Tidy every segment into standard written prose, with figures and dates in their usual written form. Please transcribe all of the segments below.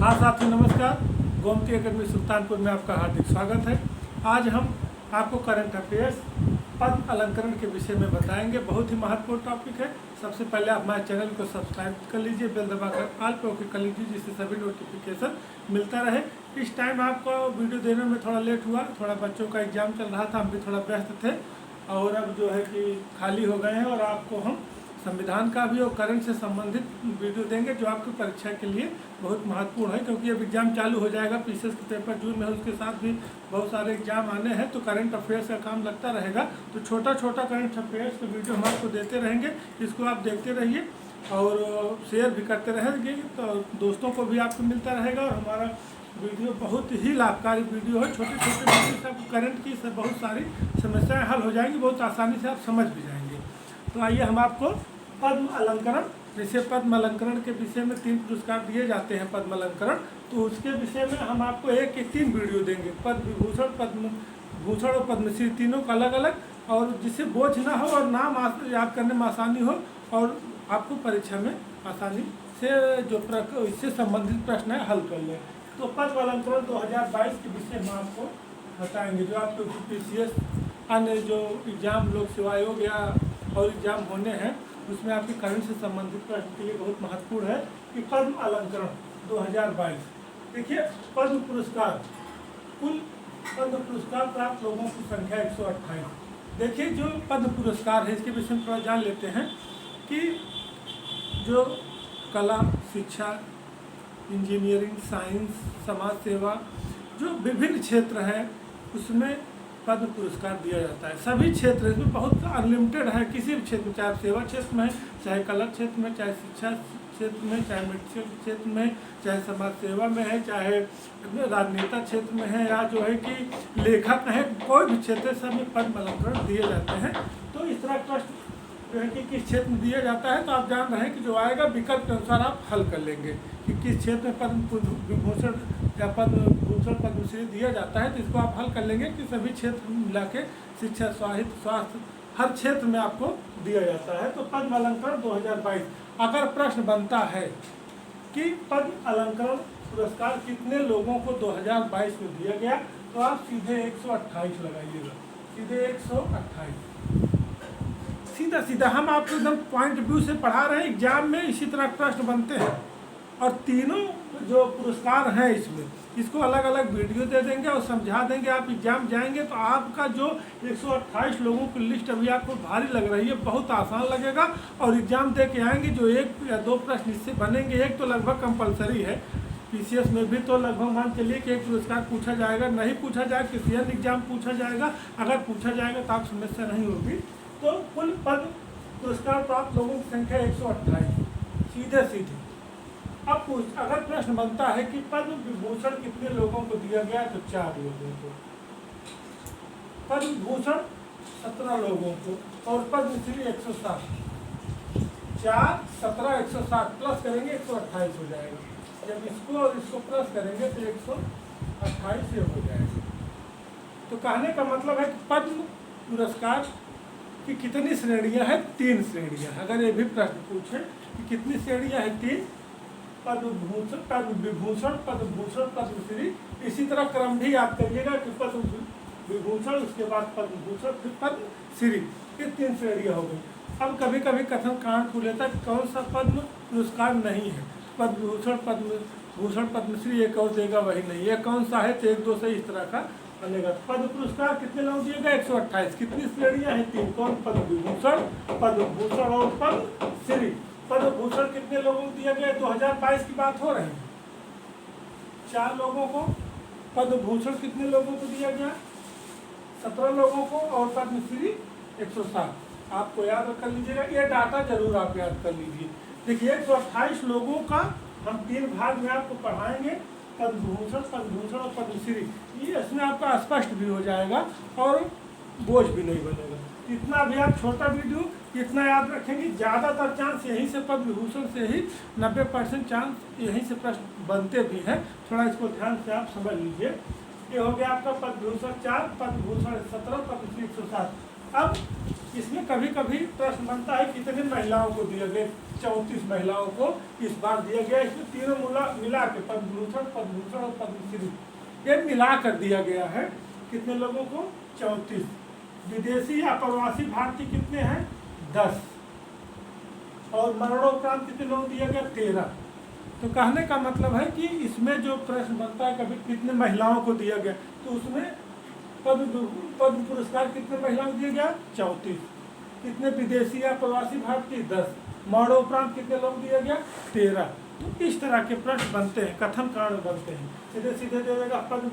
हाँ साथियों नमस्कार। गोमती अकेडमी सुल्तानपुर में आपका हार्दिक स्वागत है। आज हम आपको करंट अफेयर्स पद्म अलंकरण के विषय में बताएंगे। बहुत ही महत्वपूर्ण टॉपिक है। सबसे पहले आप हमारे चैनल को सब्सक्राइब कर लीजिए, बेल दबाकर ऑल पे ओके कर लीजिए, जिससे सभी नोटिफिकेशन मिलता रहे। इस टाइम आपको वीडियो देने में थोड़ा लेट हुआ, थोड़ा बच्चों का एग्जाम चल रहा था, हम भी थोड़ा व्यस्त थे और अब जो है कि खाली हो गए हैं और आपको हम संविधान का भी और करंट से संबंधित वीडियो देंगे जो आपकी परीक्षा के लिए बहुत महत्वपूर्ण है, क्योंकि अब एग्ज़ाम चालू हो जाएगा। पीसीएस के पेपर जून में, उसके साथ भी बहुत सारे एग्जाम आने हैं, तो करंट अफेयर्स का काम लगता रहेगा। तो छोटा छोटा करंट अफेयर्स का वीडियो हम आपको देते रहेंगे, इसको आप देखते रहिए और शेयर भी करते रहेंगे, तो दोस्तों को भी आपको मिलता रहेगा। और हमारा वीडियो बहुत ही लाभकारी वीडियो है। छोटे छोटे वीडियो से आपको करंट की बहुत सारी समस्याएँ हल हो जाएंगी, बहुत आसानी से आप समझ भी जाएंगे। तो आइए हम आपको पद्म अलंकरण, जैसे पद्म अलंकरण के विषय में 3 पुरस्कार दिए जाते हैं पद्म अलंकरण, तो उसके विषय में हम आपको एक 3 वीडियो देंगे। पद्म विभूषण, पद्म भूषण और पद्मश्री, तीनों का अलग अलग, और जिससे बोझ ना हो और नाम याद करने में आसानी हो और आपको परीक्षा में आसानी से जो इससे संबंधित प्रश्न है हल कर लें। तो पद्म अलंकरण 2022 के विषय में आपको बताएंगे, जो आपको पीसीएस अन्य जो एग्जाम लोक सेवा आयोग या और एग्जाम होने हैं उसमें आपके करंट से संबंधित प्रश्न के लिए बहुत महत्वपूर्ण है कि पद्म अलंकरण 2022। देखिए, पद्म पुरस्कार, कुल पद्म पुरस्कार प्राप्त लोगों की संख्या 128। देखिए, जो पद्म पुरस्कार है इसके विषय में थोड़ा जान लेते हैं कि जो कला, शिक्षा, इंजीनियरिंग, साइंस, समाज सेवा, जो विभिन्न क्षेत्र हैं उसमें पद्म पुरस्कार दिया जाता है। सभी क्षेत्र इसमें बहुत अनलिमिटेड है, किसी भी क्षेत्र में, चाहे सेवा क्षेत्र में, चाहे कला क्षेत्र में, चाहे शिक्षा क्षेत्र में, चाहे मेडिकल क्षेत्र में, चाहे समाज सेवा में है, चाहे राजनेता क्षेत्र में है, या जो है कि लेखक है, कोई भी क्षेत्र सब में पद्म अलंकरण दिए जाते हैं। तो इस तरह प्रश्न जो है कि किस क्षेत्र में दिया जाता है, तो आप जान रहे हैं कि जो आएगा विकल्प के अनुसार आप हल कर लेंगे कि किस क्षेत्र में पद्म विभूषण या पद्म भूषण, पद्मश्री दिया जाता है। तो इसको आप हल कर लेंगे कि सभी क्षेत्र मिला के शिक्षा, साहित्य, स्वास्थ्य, हर क्षेत्र में आपको दिया जाता है। तो पद्म अलंकरण 2022, अगर प्रश्न बनता है कि पद्म अलंकरण पुरस्कार कितने लोगों को 2022 में दिया गया, तो आप सीधे 128 लगाइएगा, सीधे 128। सीधा सीधा हम आपको एकदम पॉइंट व्यू से पढ़ा रहे हैं। एग्जाम में इसी तरह प्रश्न बनते हैं और तीनों जो पुरस्कार हैं इसमें, इसको अलग अलग वीडियो दे देंगे और समझा देंगे। आप एग्जाम जाएंगे तो आपका जो 128 लोगों की लिस्ट अभी आपको भारी लग रही है, बहुत आसान लगेगा। और एग्जाम दे के आएंगे, जो 1 या 2 प्रश्न इससे बनेंगे, एक तो लगभग कंपलसरी है। पीसीएस में भी तो लगभग मान चलिए कि 1 पुरस्कार पूछा जाएगा, नहीं पूछा जाए किसी अन्य एग्जाम पूछा जाएगा। अगर पूछा जाएगा तो आप समस्या नहीं होगी। तो कुल पद्म पुरस्कार प्राप्त लोगों की संख्या 128, सीधे सीधे। अब अगर प्रश्न बनता है कि पद्म विभूषण कितने लोगों को दिया गया, तो 4 लोगों को। पद्म भूषण 17 लोगों को और पद्मश्री 107। 4, 17, 107 प्लस करेंगे 128 हो जाएगा। जब इसको और इसको प्लस करेंगे तो 128 से हो जाएगा। तो कहने का मतलब है कि पद्म पुरस्कार की कितनी श्रेणियां हैं? 3 श्रेणियां। अगर ये भी प्रश्न पूछे कि कितनी श्रेणियां हैं? 3। पद्म भूषण, पद्म विभूषण, पद्म भूषण, पद्मश्री। इसी तरह क्रम भी याद करिएगा कि पद्म विभूषण, उसके बाद पद्म भूषण, फिर पद्मश्री। ये 3 श्रेणियां हो गई। अब कभी कभी कथन कांड खुल लेता है कि कौन सा पद्म पुरस्कार नहीं है, पद्म भूषण, पद्म भूषण, पद्मश्री एक और देगा वही नहीं है, कौन सा है? तो 1-2 से इस तरह का बनेगा। पद्म पुरस्कार कितने लोग दिएगा? 128। कितनी श्रेणियां हैं? 3। कौन? पद्म विभूषण, पद्म भूषण और पद्मश्री। पद्म भूषण कितने लोगों को दिया गया? 2022 की बात हो रही है, 4 लोगों को। पद्म भूषण कितने लोगों को दिया गया? 17 लोगों को। और पद्मश्री 107। आपको याद कर लीजिएगा, ये डाटा जरूर आप याद कर लीजिए। देखिए, 128 लोगों का हम 3 भाग में आपको पढ़ाएंगे, पद्म भूषण, पद्म भूषण और पद्मश्री। ये इसमें आपका स्पष्ट भी हो जाएगा और बोझ भी नहीं बनेगा। इतना भी आप छोटा वीडियो इतना याद रखेंगे, ज़्यादातर चांस यहीं से पद्म विभूषण से ही 90% चांस यहीं से प्रश्न बनते भी हैं। थोड़ा इसको ध्यान से आप समझ लीजिए। ये हो गया आपका पद्म विभूषण 4, पद्म भूषण 17, पद्मश्री 107। अब इसमें कभी कभी प्रश्न बनता है कितने महिलाओं को दिया गया, 34 महिलाओं को इस बार दिया गया। इसमें तीनों मिला के पद्मभूषण और पद्मश्री ये मिला कर दिया गया है। कितने लोगों को? 34। विदेशी या प्रवासी भारतीय कितने हैं? 10। और मरणोपरांत कितने लोगों को दिया गया? 13। तो कहने का मतलब है कि इसमें जो प्रश्न बनता है कभी कितने महिलाओं को दिया गया, तो उसमें पद्म पुरस्कार कितने महिलाओं को दिया गया? 34। कितने विदेशी या प्रवासी भारतीय? 10। मरणोपरांत कितने लोग दिया गया? 13। तो इस तरह के प्रश्न बनते हैं, कथन कारण बनते हैं। सीधे सीधे दे देगा पद्म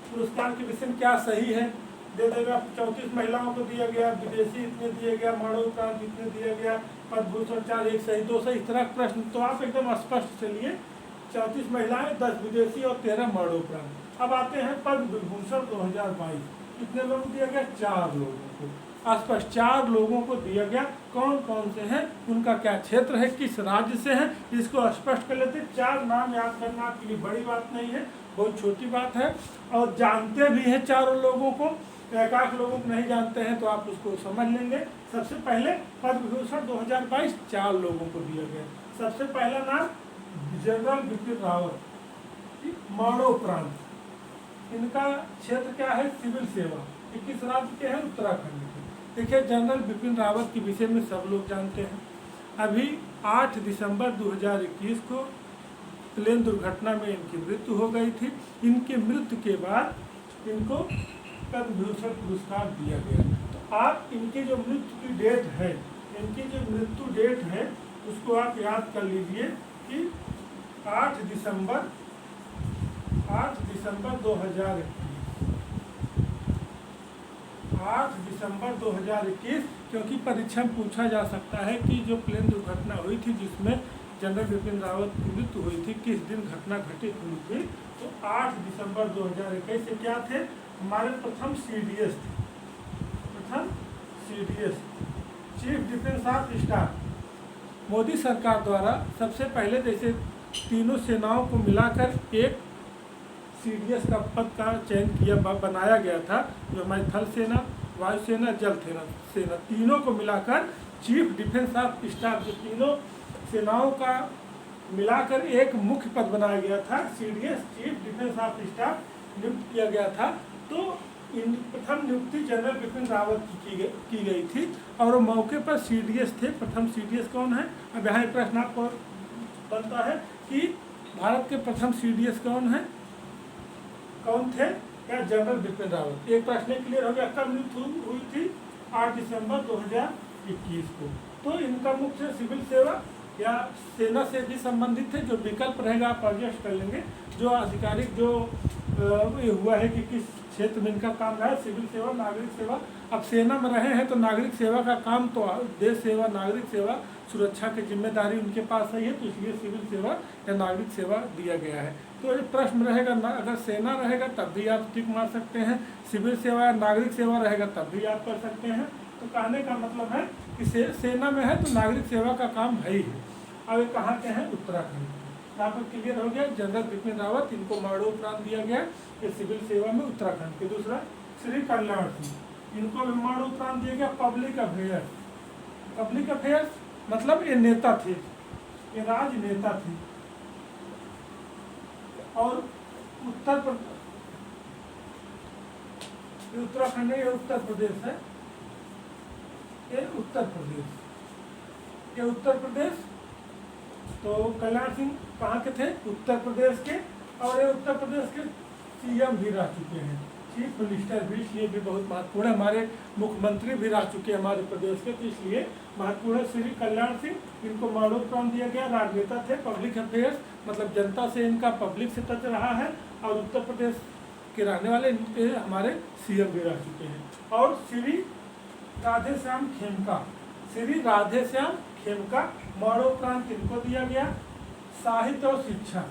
पुरस्कार के विषय में क्या सही है, दे देगा 34 महिलाओं को दिया गया, विदेशी इतने दिया गया, मरणोपरांत इतने दिया गया, पद्मभूषण 4, 1 सही 2 सही, इस तरह प्रश्न तो आप एकदम स्पष्ट चलिए। 34 महिलाएं, 10 विदेशी और 13 मरणोपरांत। अब आते हैं पद्म विभूषण 2022 कितने लोगों को दिया गया? 4 लोगों को। स्पष्ट 4 लोगों को दिया गया। कौन कौन से हैं, उनका क्या क्षेत्र है, किस राज्य से हैं, इसको स्पष्ट कर लेते हैं। 4 नाम याद करना आपके लिए बड़ी बात नहीं है, बहुत छोटी बात है, और जानते भी हैं चारों लोगों को। एकाक लोगों को नहीं जानते हैं तो आप उसको समझ लेंगे। सबसे पहले पद्म विभूषण 2022 4 लोगों को दिया गया। सबसे पहला नाम जनरल बिपिन रावत, मरणोपरांत। इनका क्षेत्र क्या है? सिविल सेवा। ये किस राज्य के हैं? उत्तराखंड के। देखिए, जनरल बिपिन रावत के विषय में सब लोग जानते हैं। अभी 8 दिसंबर 2021 को प्लेन दुर्घटना में इनकी मृत्यु हो गई थी। इनके मृत्यु के बाद इनको पद्म विभूषण पुरस्कार दिया गया। तो आप इनकी जो मृत्यु की डेट है, इनकी जो मृत्यु डेट है उसको आप याद कर लीजिए कि 8 दिसंबर 2021। 8 दिसंबर 2021, क्योंकि परीक्षा में पूछा जा सकता है कि जो प्लेन दुर्घटना हुई थी जिसमें जनरल बिपिन रावत की मृत्यु हुई थी, किस दिन घटना घटित हुई थी। तो 8 दिसंबर 2021 से क्या थे? हमारे प्रथम CDS थे। प्रथम CDS, chief defence of staff. Modi सरकार द्वारा सबसे पहले जैसे तीनों सेनाओं को मिलाकर एक CDS का पद का चयन बनाया गया था, जो हमारी थल सेना, वायुसेना, जल सेना तीनों को मिलाकर चीफ डिफेंस ऑफ स्टाफ, जो तीनों सेनाओं का मिलाकर एक मुख्य पद बनाया गया था, CDS chief defence of staff नियुक्त किया गया था। तो इन प्रथम नियुक्ति जनरल बिपिन रावत की गई थी और वो मौके पर CDS थे। प्रथम CDS कौन है? अब यहाँ एक प्रश्न आपको बनता है कि भारत के प्रथम CDS कौन है, कौन थे? क्या जनरल बिपिन रावत। एक प्रश्न क्लियर हो गया। कब मृत्यु हुई थी? 8 दिसंबर 2021 को। तो इनका मुख्य सिविल सेवा या सेना से भी संबंधित थे। जो विकल्प रहेगा आप एडजस्ट कर लेंगे। जो आधिकारिक जो ये हुआ है कि किस क्षेत्र में इनका काम रहा है, सिविल सेवा, नागरिक सेवा। अब सेना में रहे हैं तो नागरिक सेवा का काम तो देश सेवा, नागरिक सेवा, सुरक्षा की जिम्मेदारी उनके पास है, तो इसलिए सिविल सेवा या नागरिक सेवा दिया गया है। तो ये प्रश्न रहेगा, अगर सेना रहेगा तब भी आप टिक मार सकते हैं, सिविल सेवा या नागरिक सेवा रहेगा तब भी आप कर सकते हैं। तो कहने का मतलब है कि सेना में है तो नागरिक सेवा का काम है ही है। अब ये कहाँ के हैं? उत्तराखंड। यहाँ पर क्लियर हो गया। जनरल बिपिन रावत, इनको मरणोपरांत दिया गया ये सिविल सेवा में उत्तराखंड के। दूसरा श्री कल्याण सिंह, इनको भी मरणोपरांत दिया गया पब्लिक अफेयर्स। पब्लिक अफेयर्स मतलब ये नेता थे, ये राजनेता थे। और उत्तराखंड है, ये उत्तर प्रदेश है, ये उत्तर प्रदेश, ये उत्तर प्रदेश। तो कल्याण सिंह कहाँ के थे? उत्तर प्रदेश के। और ये उत्तर प्रदेश के CM भी रह चुके हैं, चीफ मिनिस्टर भी, इसलिए भी बहुत महत्वपूर्ण है। हमारे मुख्यमंत्री भी रह चुके हैं हमारे प्रदेश के, तो इसलिए महत्वपूर्ण है। श्री कल्याण सिंह, इनको मरणोपरांत दिया गया। राजनेता थे, पब्लिक अफेयर्स मतलब जनता से इनका पब्लिक से टच रहा है, और उत्तर प्रदेश के रहने वाले हमारे CM भी रह चुके हैं। और श्री राधेश्याम खेमका, श्री राधेश्याम खेमका, मरणोपरांत इनको दिया गया। साहित्य और शिक्षा,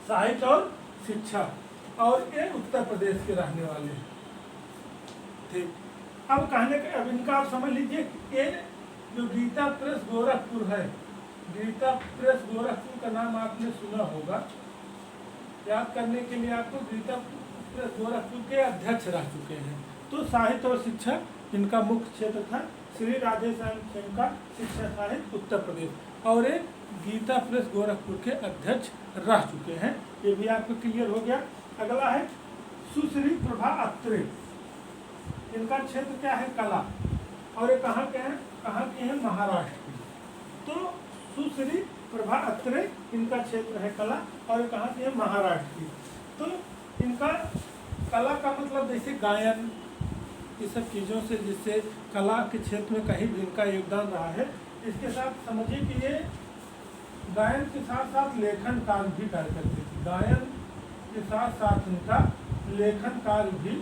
साहित्य और शिक्षा, और ये उत्तर प्रदेश के रहने वाले हैं। ठीक, अब कहने का, अब इनका आप समझ लीजिए, ये जो गीता प्रेस गोरखपुर है, गीता प्रेस गोरखपुर का नाम आपने सुना होगा। याद करने के लिए आपको, गीता प्रेस गोरखपुर के अध्यक्ष रह चुके हैं। तो साहित्य और शिक्षा इनका मुख्य क्षेत्र था श्री राधे श्याम खेमका शिक्षा साहित्य उत्तर प्रदेश और एक गीता प्रेस गोरखपुर के अध्यक्ष रह चुके हैं। ये भी आपको क्लियर हो गया। अगला है सुश्री प्रभा अत्रे, इनका क्षेत्र क्या है कला और ये कहाँ के हैं महाराष्ट्र की। तो सुश्री प्रभा अत्रे इनका क्षेत्र है कला और ये कहाँ की है महाराष्ट्र की। तो इनका कला का मतलब जैसे गायन ये सब चीज़ों से जिससे कला के क्षेत्र में कहीं भी इनका योगदान रहा है। इसके साथ समझिए कि ये गायन के साथ साथ लेखन कार्य भी कार्य करते थे। गायन के साथ साथ इनका लेखन कार्य भी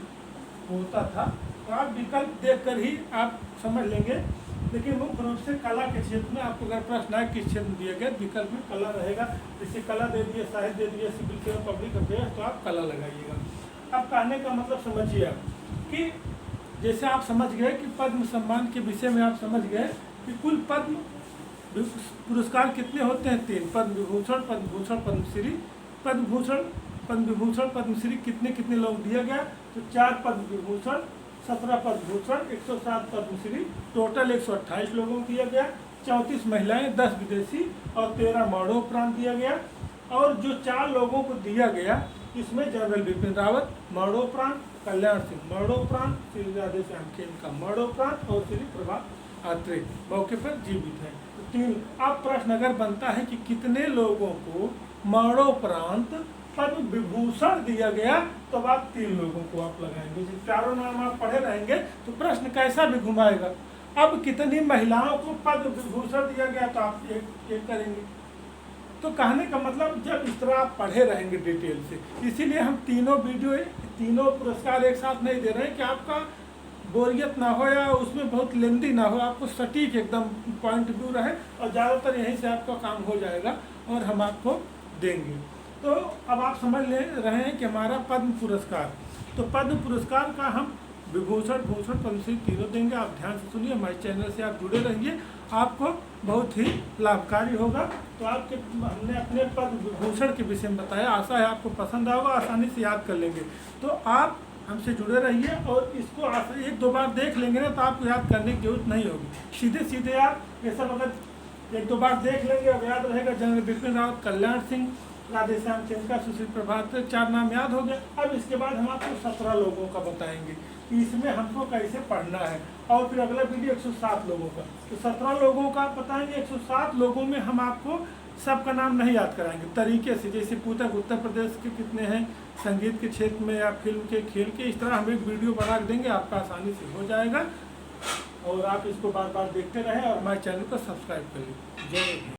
होता था। तो आप विकल्प देखकर ही आप समझ लेंगे, लेकिन मुख्य रूप से कला के क्षेत्र में आपको अगर प्रश्न आए किस क्षेत्र में दिया गया विकल्प में कला रहेगा। जैसे कला दे दिए, साहित्य दे दिए, सिविल सेवा, पब्लिक अफेयर्स, तो आप कला लगाइएगा। अब कहने का मतलब समझिए आप कि जैसे आप समझ गए कि पद्म सम्मान के विषय में आप समझ गए कि कुल पद्म पुरस्कार कितने होते हैं 3, पद्म विभूषण, पद्म भूषण, पद्मश्री। पद्म भूषण, पद्म विभूषण, पद्मश्री कितने लोग दिया गया तो 4 पद्म विभूषण, 17 पद्म भूषण, 107 पद्मश्री, टोटल 128 लोगों को दिया गया। 34 महिलाएं, 10 विदेशी और 13 मरणोपरांत दिया गया। और जो 4 लोगों को दिया गया इसमें जनरल बिपिन रावत मरणोपरांत, कल्याण सिंह मरणोपरांत, श्री राधे श्याम खेमका मरणोपरांत और श्री प्रभा अत्रे मौके पर जीवित है। तो 3। अब प्रश्न अगर बनता है कि कितने लोगों को मरणोपरांत पद्म विभूषण दिया गया तो अब आप 3 लोगों को आप लगाएंगे। जिस चारों नाम आप पढ़े रहेंगे तो प्रश्न कैसा भी घुमाएगा। अब कितनी महिलाओं को पद्म विभूषण दिया गया तो आप एक करेंगे। तो कहने का मतलब जब इस तरह आप पढ़े रहेंगे डिटेल से, इसीलिए हम तीनों पुरस्कार एक साथ नहीं दे रहे हैं कि आपका बोरियत ना हो या उसमें बहुत लेंदी ना हो, आपको सटीक एकदम पॉइंट व्यू रहे और ज़्यादातर यहीं से आपका काम हो जाएगा और हम आपको देंगे। तो अब आप समझ ले रहे हैं कि हमारा पद्म पुरस्कार, तो पद्म पुरस्कार का हम विभूषण, भूषण, पद्मश्री तीनों देंगे। आप ध्यान से सुनिए, हमारे चैनल से आप जुड़े रहिए, आपको बहुत ही लाभकारी होगा। तो आपके हमने अपने पद्म विभूषण के विषय में बताया, आशा है आपको पसंद आएगा, आसानी से याद कर लेंगे। तो आप हमसे जुड़े रहिए और इसको 1-2 बार देख लेंगे ना तो आपको याद करने की जरूरत नहीं होगी। सीधे आप ये सब अगर 1-2 बार देख लेंगे अब याद रहेगा। जनरल बिपिन रावत, कल्याण सिंह, राधे श्याम खेमका, सुश्री प्रभा अत्रे, 4 नाम याद हो गए। अब इसके बाद हम आपको 17 लोगों का बताएंगे कि इसमें हमको कैसे पढ़ना है और फिर अगला वीडियो 107 लोगों का। तो 17 लोगों का बताएंगे। 107 लोगों में हम आपको सबका नाम नहीं याद कराएंगे, तरीके से जैसे पूछा उत्तर प्रदेश के कितने हैं, संगीत के क्षेत्र में या फिल्म के, खेल के, इस तरह हम एक वीडियो बना देंगे, आपका आसानी से हो जाएगा। और आप इसको बार बार देखते रहें और हमारे चैनल को सब्सक्राइब कर लीजिए। जय हिंद।